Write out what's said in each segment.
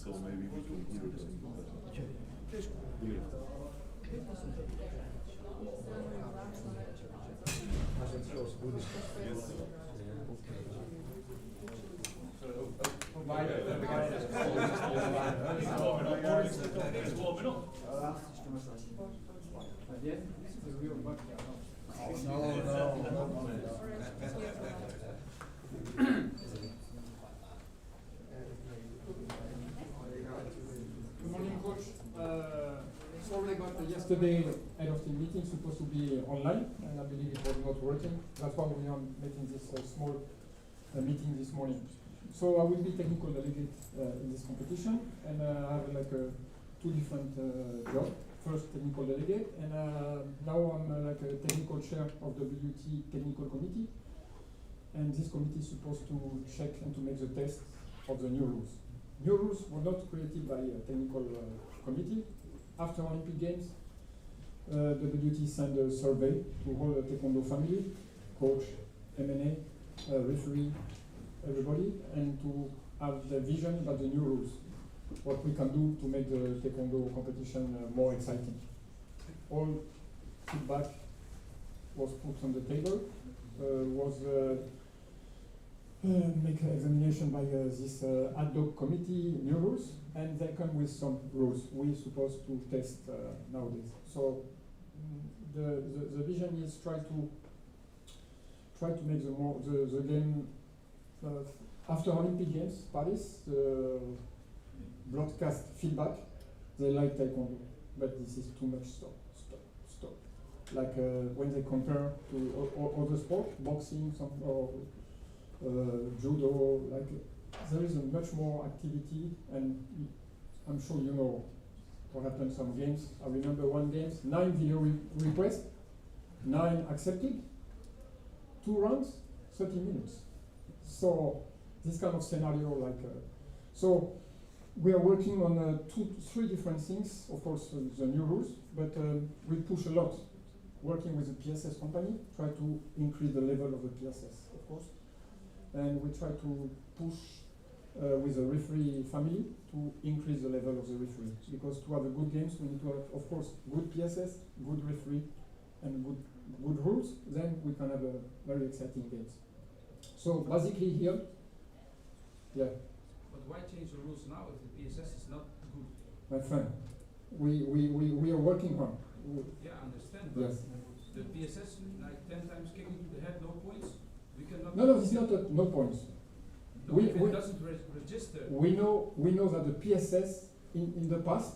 so maybe we can hear them better. Yes. Good morning, Coach. Sorry about yesterday head of team meeting supposed to be online, and I believe it was not working. That's why we are making this small meeting this morning. So I will be technical delegate in this competition, and I have two different jobs. First, technical delegate, and now I'm like a technical chair of the WT technical committee. And this committee is supposed to check and to make the test of the new rules. New rules were not created by a technical committee. After Olympic Games, the WT sent a survey to all the Taekwondo family, coach, M&A, referee, everybody, and to have the vision about the new rules. What we can do to make the Taekwondo competition more exciting. All feedback was put on the table, make an examination by this ad hoc committee, new rules, and they come with some rules we're supposed to test nowadays. So the vision is try to make the game after Olympic Games, Paris, broadcast feedback, they like Taekwondo, but this is too much stop. Like when they compare to other sports, boxing, or judo, like there is a much more activity, and I'm sure you know what happened some games. I remember one game, 9 video requests, 9 accepted, 2 rounds, 30 minutes. So this kind of scenario, so we are working on 3 different things. Of course, the new rules, but we push a lot. Working with the PSS company, try to increase the level of the PSS, of course, and we try to push with the referee family to increase the level of the referee. Because to have a good games, we need to have, of course, good PSS, good referee, and good rules. Then we can have a very exciting games. So basically here, yeah. But why change the rules now if the PSS is not good? My friend, we are working on. Yeah, I understand. But Yes. the PSS, like 10 times kicking to the head, no points. We cannot. No, it's not no points. No, if it doesn't register. We know that the PSS in the past,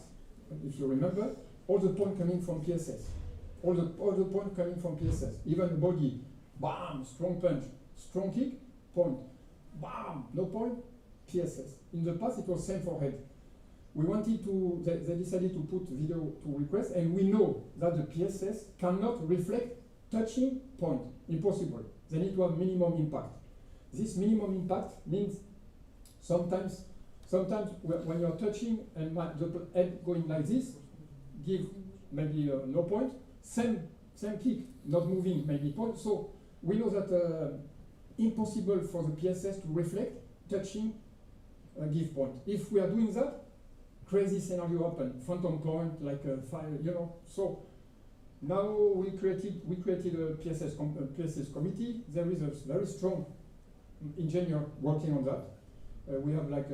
if you remember, all the points coming from PSS, all the points coming from PSS, even the body, bam, strong punch, strong kick, point, bam, no point, PSS. In the past, it was same for head. We wanted to, they decided to put video to request, and we know that the PSS cannot reflect touching point, impossible. They need to have minimum impact. This minimum impact means sometimes when you are touching and the head going like this, give maybe no point, same kick, not moving, maybe point. So we know that impossible for the PSS to reflect touching, give point. If we are doing that, crazy scenario happen, phantom point, like fire, So now we created a PSS committee. There is a very strong engineer working on that. We have like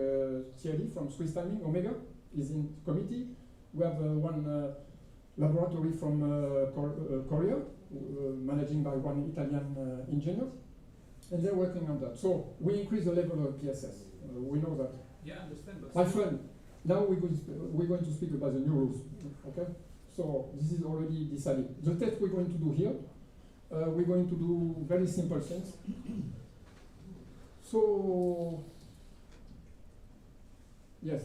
Thierry from Swiss Timing, Omega, is in committee. We have one laboratory from Korea, managing by one Italian engineer, and they're working on that. So we increase the level of PSS. We know that. Yeah, I understand. But my friend, now we're going to speak about the new rules. Okay? So this is already decided. The test we're going to do here, we're going to do very simple things. So, yes.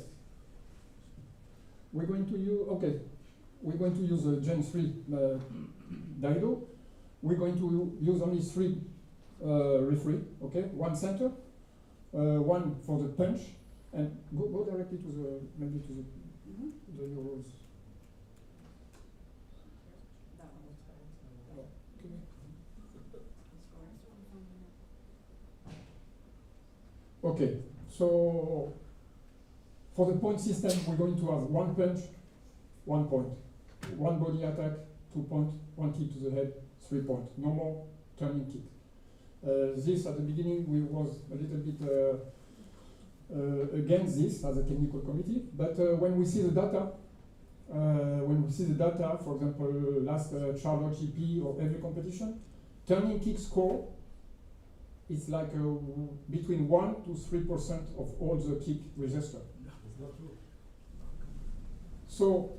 We're going to use a Gen 3 diodo. We're going to use only 3 referee, okay? 1 center, 1 for the punch, and go directly to the the new rules. Okay, so For the point system, we're going to have 1 punch, 1 point. 1 body attack, 2 point, 1 kick to the head, 3 point. No more turning kick. This at the beginning we was a little bit against this as a technical committee, but when we see the data, for example, last Charlotte GP or every competition, turning kick score is like between 1 to 3% of all the kick registered. It's not true. So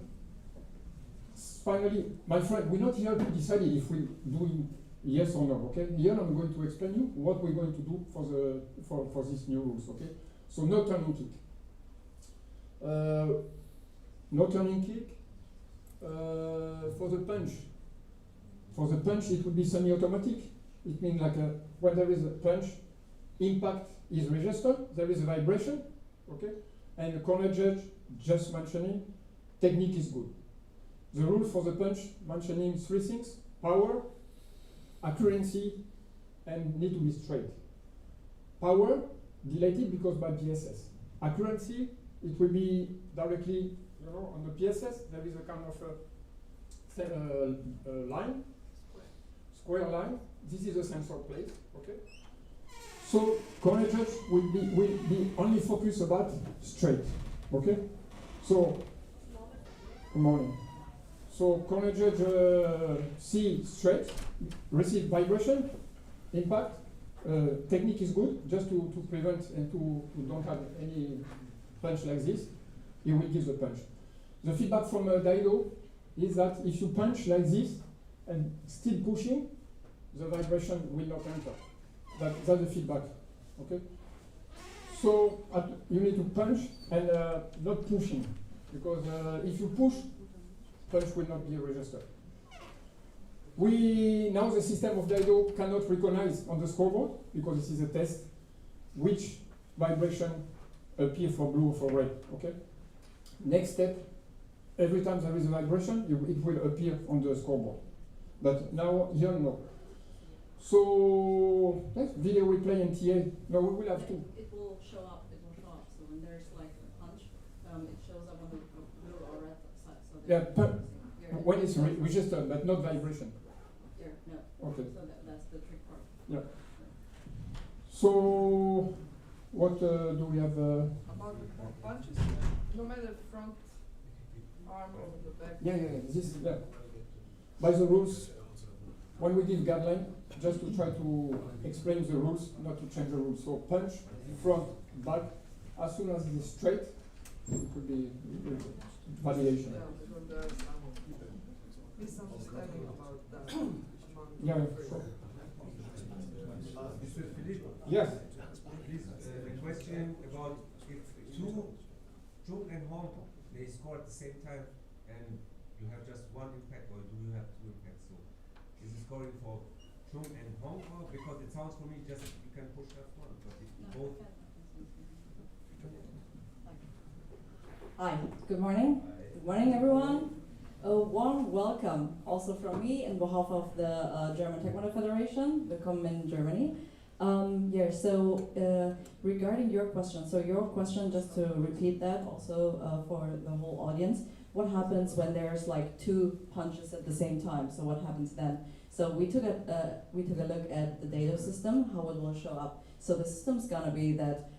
finally, my friend, we're not here to decide if we do yes or no. Okay, here I'm going to explain you what we're going to do for these new rules. Okay, so no turning kick. No turning kick. For the punch. For the punch, it would be semi-automatic. It means like when there is a punch, impact is registered. There is a vibration. Okay, and the corner judge just mentioning technique is good. The rule for the punch mentioning 3 things: power, accuracy, and need to be straight. Power, dilated because by PSS. Accuracy, it will be directly, on the PSS, there is a kind of line, square line. This is a sensor plate, okay? So, corner judge will be only focused about straight, okay? So, good morning. So, corner judge see straight, receive vibration, impact, technique is good, just to prevent and to don't have any punch like this, he will give the punch. The feedback from Daido is that if you punch like this and still pushing, the vibration will not enter. That's the feedback, okay? So you need to punch and not pushing, because if you push, punch will not be registered. Now the system of Daido cannot recognize on the scoreboard, because this is a test, which vibration appear for blue or for red, okay? Next step, every time there is a vibration, it will appear on the scoreboard. But now, here, no. So, yes, video replay and TA. No, we will have two. It will show up. So when there's like a punch, it shows up on the blue or red side. So when it's registered, but not vibration. No. Okay. So that's the trick part. Yeah. So, what do we have? About the punches, no matter front arm or the back. Yeah. This is by the rules. When we give guideline, just to try to explain the rules, not to change the rules. So punch, front, back. As soon as it is straight, it could be validation. Yeah, because there's some misunderstanding about that. Yeah, sure. Mr. Philippe, Yes. please, a question about if two Chung and Hong they score at the same time and you have just one impact, or do you have two impacts? So is it scoring for Chung and Hong, or because it sounds for me just you can push just one, but if both. Hi, good morning. Good morning, everyone. A warm welcome also from me in behalf of the German Taekwondo Federation, welcome in Germany. Regarding your question, just to repeat that also for the whole audience, what happens when there's like 2 punches at the same time? So what happens then? So we took a look at the data system, how it will show up. So the system's gonna be that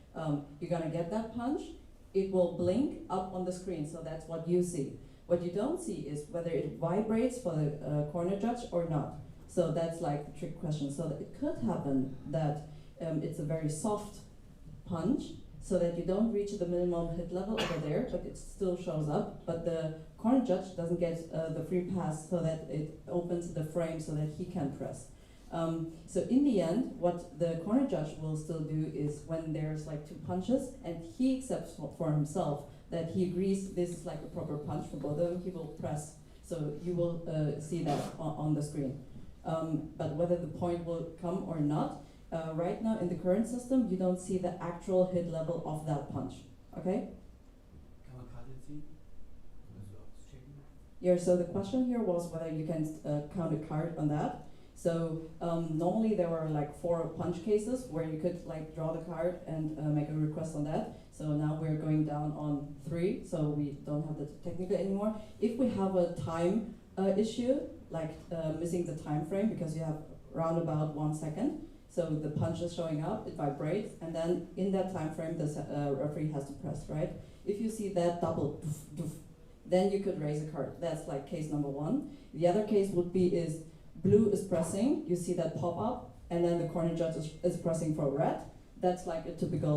you're gonna get that punch, it will blink up on the screen, so that's what you see. What you don't see is whether it vibrates for the corner judge or not. So that's like the trick question. So that it could happen that it's a very soft punch, so that you don't reach the minimum hit level over there, but it still shows up. But the corner judge doesn't get the free pass, so that it opens the frame so that he can press. So in the end, what the corner judge will still do is when there's like 2 punches, and he accepts for himself that he agrees this is like a proper punch for both of them, he will press. So you will see that on the screen. But whether the point will come or not, right now in the current system, you don't see the actual hit level of that punch. Okay? Yeah, so the question here was whether you can count a card on that. So normally there were like 4 punch cases where you could like draw the card and make a request on that. So now we're going down on 3, so we don't have the technical anymore. If we have a time issue, like missing the time frame because you have round about 1 second, so the punch is showing up, it vibrates, and then in that time frame the referee has to press, right? If you see that double doof, doof, then you could raise a card. That's like case number 1. The other case would be is blue is pressing, you see that pop up, and then the corner judge is pressing for red. That's like a typical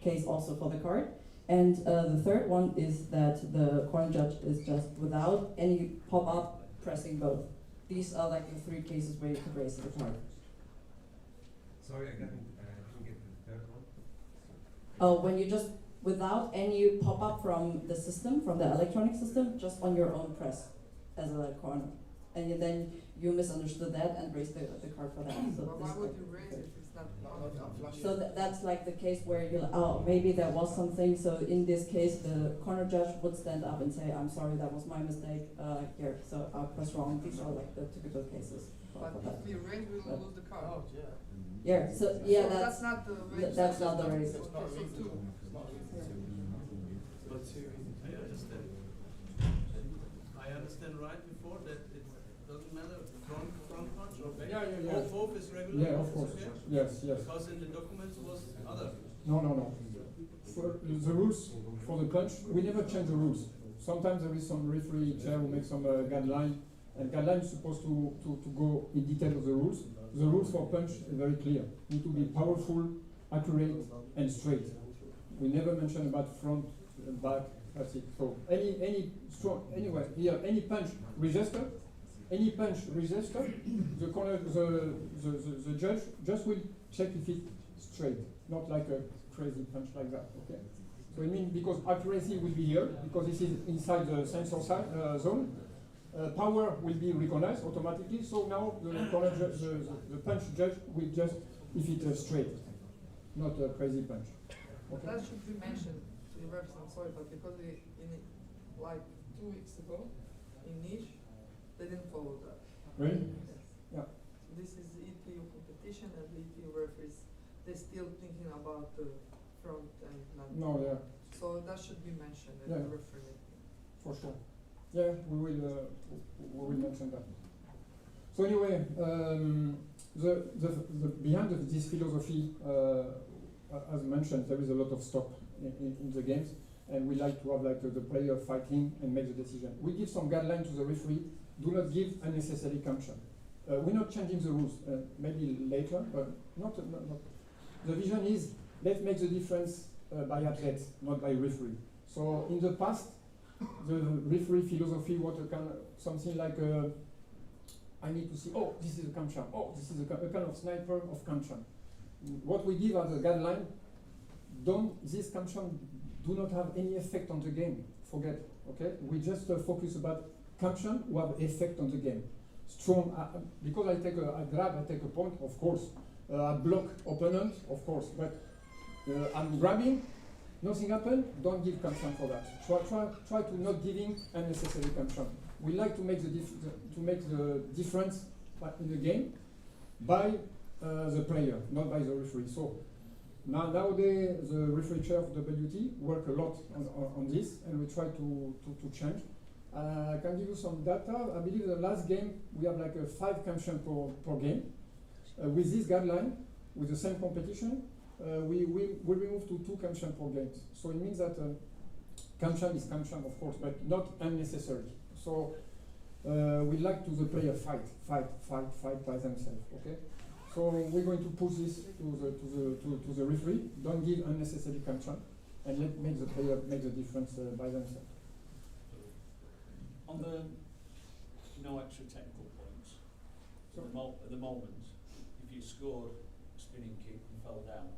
case also for the card. And the third one is that the corner judge is just without any pop up pressing both. These are like the 3 cases where you could raise the card. Sorry, I didn't get the third one. Oh, when you just without any pop up from the system, from the electronic system, just on your own press as a corner. And then you misunderstood that and raised the card for that. So But why this would like you raise the it if it's not So that's like the case where you're like, oh, maybe there was something. So in this case, the corner judge would stand up and say, I'm sorry, that was my mistake. Here, so I pressed wrong. These are like the typical cases. But if we raise, we will lose the card. Yeah. So yeah, So that's not the raise. that's not the raise. Okay, so 2. I understand. I understand right before that it doesn't matter front punch or back. Yeah. Both is regular. Yeah, of course. Okay? Yes. Because in the documents was other. No. For the rules for the punch, we never change the rules. Sometimes there is some referee chair who makes some guideline, and guideline is supposed to go in detail of the rules. The rules for punch are very clear. Need to be powerful, accurate, and straight. We never mention about front and back. That's it. So any strong anyway here any punch register, the corner the judge just will check if it's straight, not like a crazy punch like that. Okay. So I mean because accuracy will be here because this is inside the sensor zone. Power will be recognized automatically. So now the corner the punch judge will just if it's straight, not a crazy punch. Okay. That should be mentioned to the refs, I'm sorry, but because like 2 weeks ago, in Niche, they didn't follow that. Really? Yes. Yeah. This is the EPU competition and the EPU referees, they're still thinking about the front and not. No, yeah, So that should be mentioned in Yeah. the referee. for sure. Yeah, we will mention that. So anyway, the behind of this philosophy, as mentioned, there is a lot of stop in the games, and we like to have like the player fighting and make the decision. We give some guidelines to the referee. Do not give unnecessary caution. We're not changing the rules. Maybe later, but not. The vision is let's make the difference by athletes, not by referee. So in the past, the referee philosophy was something like I need to see. Oh, this is a camp champ. Oh, this is a kind of sniper of camp champ. What we give as a guideline, these camp champ do not have any effect on the game. Forget, okay? We just focus about camp champ who have effect on the game. Strong, because I take a point, of course. I block opponent, of course, but I'm grabbing, nothing happened, don't give camp champ for that. Try to not giving unnecessary camp champ. We like to make the difference in the game by the player, not by the referee. So nowadays the referee chair of WT work a lot on this, and we try to change. I can give you some data. I believe the last game we have like 5 camp champ per game. With this guideline, with the same competition, we move to 2 camp champ per game. So it means that camp champ is camp champ, of course, but not unnecessary. So we like to the player fight by themselves. Okay. So we're going to push this to the referee. Don't give unnecessary camp champ, and make the player make the difference by themselves. On the no extra technical points, so at the moment, if you scored a spinning kick and fell down,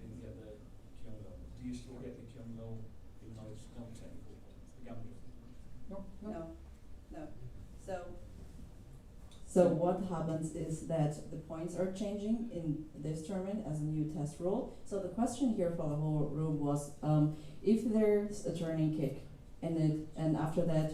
you didn't get the Kyungo, do you still get the Kyungo even though it's not technical? The gambler? No. So what happens is that the points are changing in this tournament as a new test rule. So the question here for the whole room was, if there's a turning kick and after that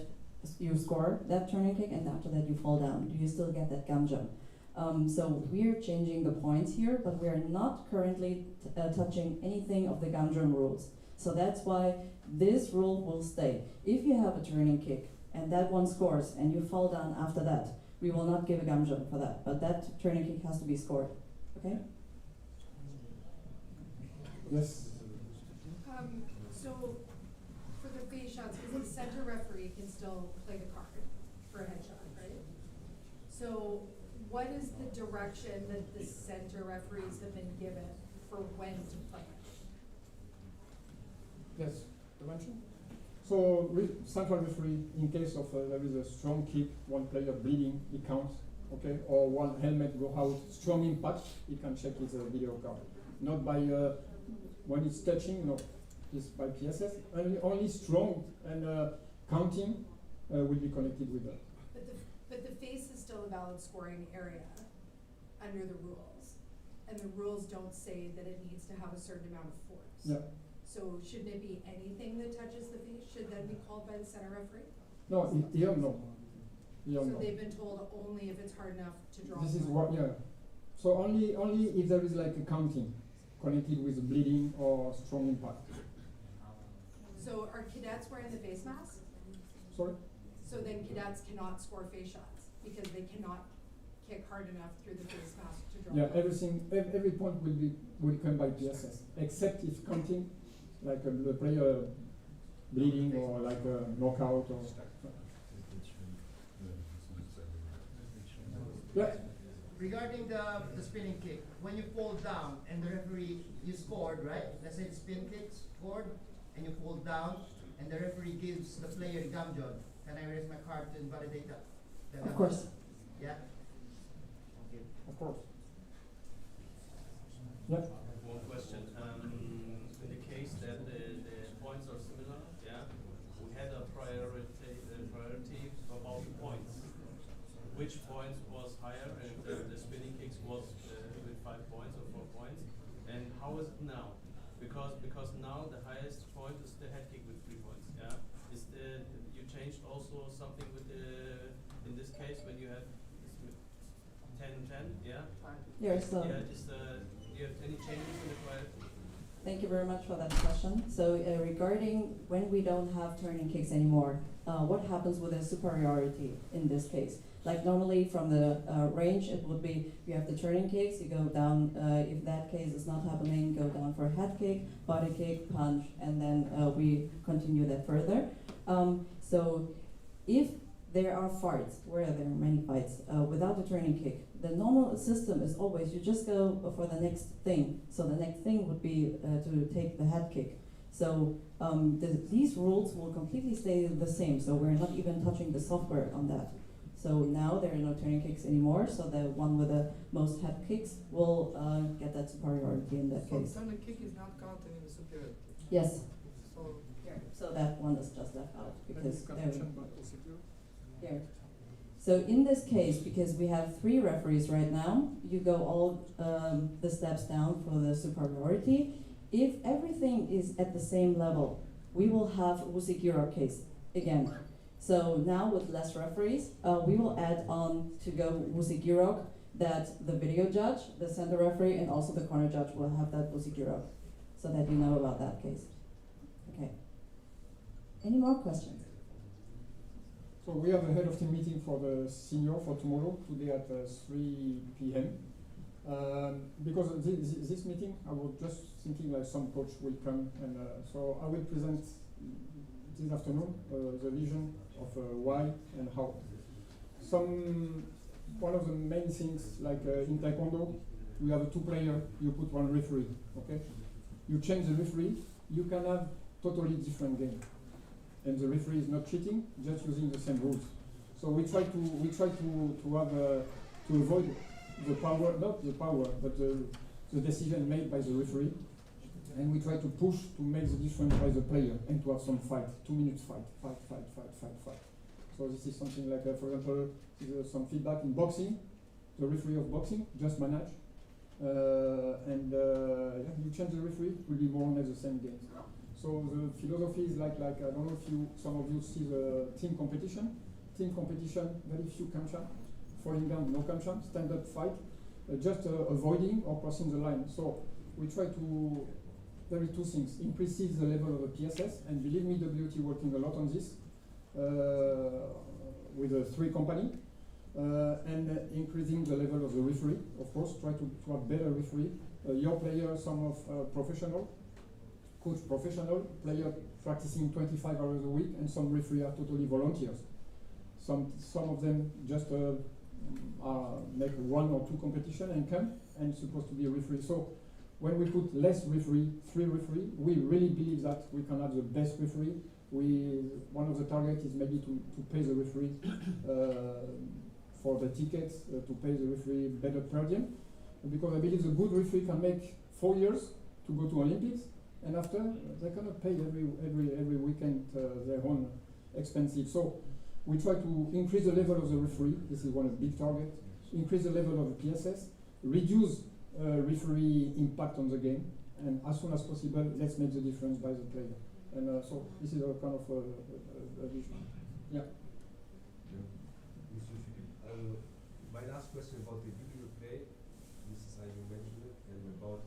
you score that turning kick and after that you fall down, do you still get that gam jump? So we're changing the points here, but we are not currently touching anything of the Gamjun rules. So that's why this rule will stay. If you have a turning kick and that one scores and you fall down after that, we will not give a Gamjun for that, but that turning kick has to be scored. Okay? Yes. So for the face shots, because the center referee can still play the card for a headshot, right? So what is the direction that the center referees have been given for when to play it? Yes. Dimension. So central referee, in case of there is a strong kick, one player bleeding, it counts. Okay. Or one helmet go out, strong impact, he can check his video card. Not by when it's touching, no. It's by PSS. Only strong and counting will be connected with that. But the face is still a valid scoring area under the rules. And the rules don't say that it needs to have a certain amount of force. Yeah. So shouldn't it be anything that touches the face? Should that be called by the center referee? No, here no. Here So no. they've been told only if it's hard enough to draw. This is a what, line. yeah. So only if there is like a counting connected with bleeding or strong impact. So are cadets wearing the face mask? Sorry? So then cadets cannot score face shots because they cannot kick hard enough through the face mask to draw. Yeah, every point will come by PSS, except if counting, like the player bleeding or like a knockout or. Yeah. Regarding the spinning kick, when you fall down and the referee, you scored, right? Let's say the spin kick scored and you fall down and the referee gives the player Gamjun. Can I raise my card to invalidate that? Of course. Yeah? Okay. Of course. Yeah. One question. In the case that the points are similar, yeah, we had a priority about the points. Which points was higher, and the spinning kicks was with 5 points or 4 points, and how is it now? Because now the highest point is the head kick with 3 points. Yeah, you changed also something with the in this case when you have 10-10. Yeah. Yes. So. Yeah. Do you have any changes in the priority? Thank you very much for that question. So regarding when we don't have turning kicks anymore, what happens with the superiority in this case? Like normally from the range, it would be you have the turning kicks, you go down, if that case is not happening, go down for a head kick, body kick, punch, and then we continue that further. So if there are fights, where there are many fights, without the turning kick, the normal system is always you just go for the next thing. So the next thing would be to take the head kick. So these rules will completely stay the same. So we're not even touching the software on that. So now there are no turning kicks anymore. So the one with the most head kicks will get that superiority in that case. So turning kick is not counted in the superiority. Yes. So Here. So that one is just left out because Yeah. here. So in this case, because we have 3 referees right now, you go all the steps down for the superiority. If everything is at the same level, we will have Wusigiro case again. So now with less referees, we will add on to go Wusigiro that the video judge, the center referee, and also the corner judge will have that Wusigiro, so that you know about that case. Okay. Any more questions? So we have a head of team meeting for the senior for tomorrow, today at 3 p.m. Because this meeting, I was just thinking like some coach will come, and so I will present this afternoon the vision of why and how. One of the main things, like in Taekwondo, you have a 2-player, you put 1 referee, okay? You change the referee, you can have totally different game. And the referee is not cheating, just using the same rules. So we try to have to avoid the power, not the power, but the decision made by the referee, and we try to push to make the difference by the player and to have some fight, 2 minutes fight. So this is something like, for example, some feedback in boxing. The referee of boxing just manage, and you change the referee, it will be more or less the same game. So the philosophy is like I don't know if some of you see the team competition. Team competition, very few camcha. falling down, no caution, stand-up fight, just avoiding or crossing the line. So we try to, there are two things, increases the level of the PSS, and believe me, WT working a lot on this with the 3 company, and increasing the level of the referee, of course, try to have better referee. Your player, some of professional, coach professional, player practicing 25 hours a week, and some referee are totally volunteers. Some of them just make 1 or 2 competition and come and supposed to be a referee. So when we put less referee, 3 referee, we really believe that we can have the best referee. One of the targets is maybe to pay the referee for the tickets, to pay the referee better per diem, because I believe the good referee can make 4 years to go to Olympics, and after they cannot pay every weekend their own expenses. So we try to increase the level of the referee. This is one of the big targets. Increase the level of the PSS, reduce referee impact on the game, and as soon as possible, let's make the difference by the player. And so this is a kind of a vision. Yeah. Monsieur Philippe, my last question about the video play, this is how you mentioned it, and about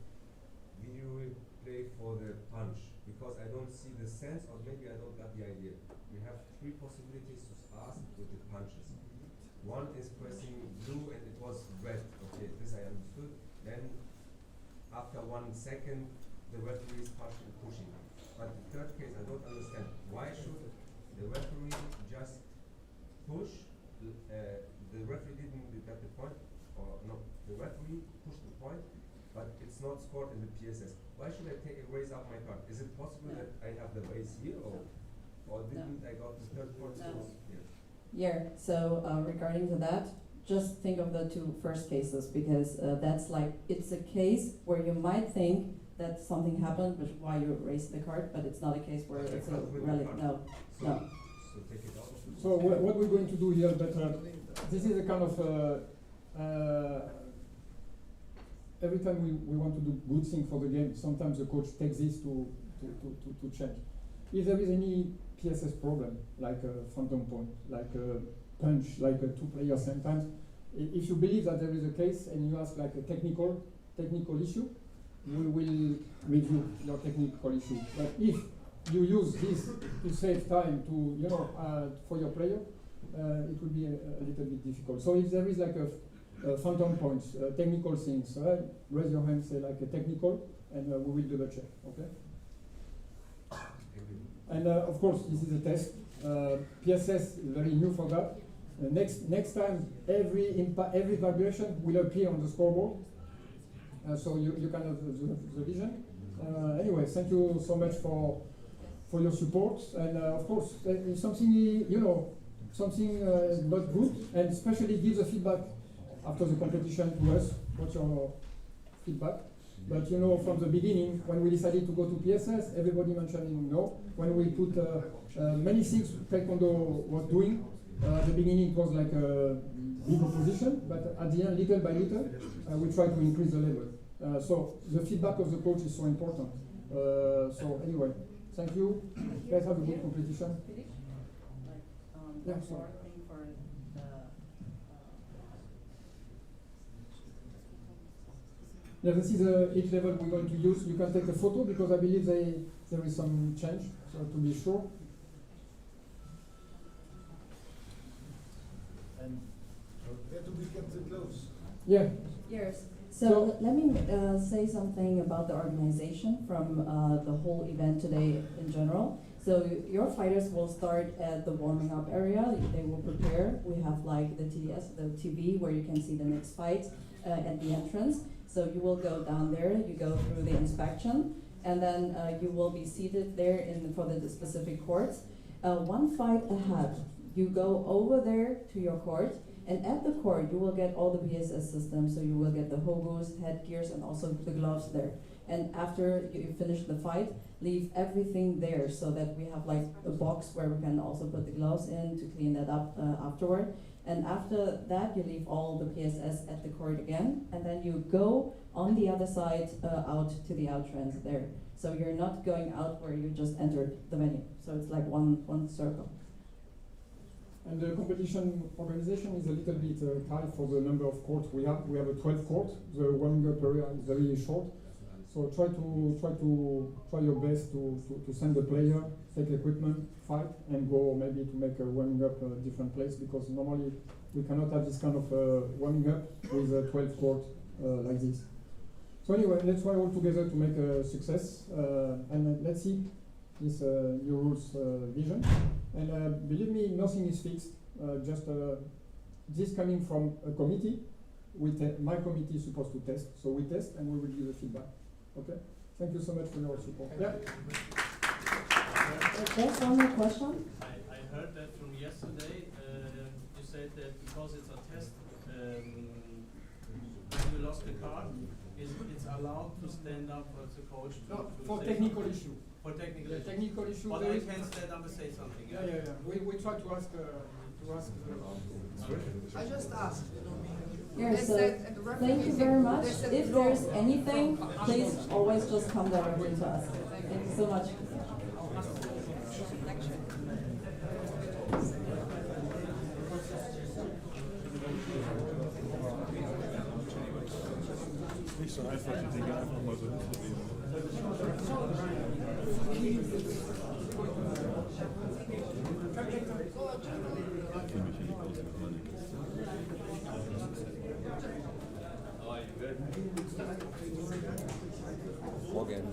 video play for the punch, because I don't see the sense, or maybe I don't got the idea. We have 3 possibilities to ask with the punches. One is pressing blue and it was red. Okay, this I understood. Then after 1 second, the referee is pushing. But the third case, I don't understand. Why should the referee just push? The referee didn't get the point, or no, the referee pushed the point, but it's not scored in the PSS. Why should I raise up my card? Is it possible that I have the raise here, or didn't I got the third point? No. Here? Yeah, so regarding to that, just think of the 2 first cases, because that's like, it's a case where you might think that something happened, which why you raised the card, but it's not a case where it's a relic. No, so, no. So take it out. So what we're going to do here, but this is a kind of every time we want to do good thing for the game, sometimes the coach takes this to change. If there is any PSS problem, like a phantom point, like a punch, like a 2 players sometimes, if you believe that there is a case and you ask like a technical issue, we will review your technical issue. But if you use this to save time to for your player, it will be a little bit difficult. So if there is like a phantom points, technical things, raise your hand, say like a technical, and we will double check. Okay. And of course, this is a test. PSS is very new for that. Next time, every vibration will appear on the scoreboard, so you can have the vision. Anyway, thank you so much for your support. And of course, if something something not good, and especially give the feedback after the competition to us. What's your feedback? But from the beginning, when we decided to go to PSS, everybody mentioning no. When we put many things Taekwondo was doing, at the beginning it was like a big opposition, but at the end, little by little, we try to increase the level. So the feedback of the coach is so important. So anyway, thank you. Guys have a good competition. Yeah, sorry. Yeah, this is each level we're going to use. You can take a photo because I believe there is some change, so to be sure. And where do we get the gloves? Yeah. Yes. So let me say something about the organization from the whole event today in general. So your fighters will start at the warming up area. They will prepare. We have like the TS, the TV, where you can see the next fight at the entrance. So you will go down there, you go through the inspection, and then you will be seated there for the specific courts. 1 fight ahead, you go over there to your court, and at the court you will get all the PSS systems, so you will get the hobos, headgears, and also the gloves there. And after you finish the fight, leave everything there so that we have like a box where we can also put the gloves in to clean that up afterward. And after that, you leave all the PSS at the court again, and then you go on the other side out to the outrance there. So you're not going out where you just entered the venue. So it's like one circle. And the competition organization is a little bit tight for the number of courts we have. We have a 12 court. The warming up area is very short. So try your best to send the player, take equipment, fight, and go maybe to make a warming up a different place, because normally we cannot have this kind of warming up with a 12 court like this. So anyway, let's try all together to make a success, and let's see this new rules vision. And believe me, nothing is fixed. Just this coming from a committee. My committee is supposed to test, so we test and we will give the feedback. Okay. Thank you so much for your support. Yeah. There's one more question. I heard that from yesterday. You said that because it's a test, when you lost the card, it's allowed to stand up as a coach to, No, to for say technical something. issue. For technical The issue. technical issue. But there I is- can stand up and say something. Yeah. We try to ask. I just asked, Here, They so said at the referee thank you meeting, very much. they said If no. there's anything, please always just come directly to us. Thank you so much. Nicht so einfach, die Dinge einfach mal so hinzunehmen. Morgen.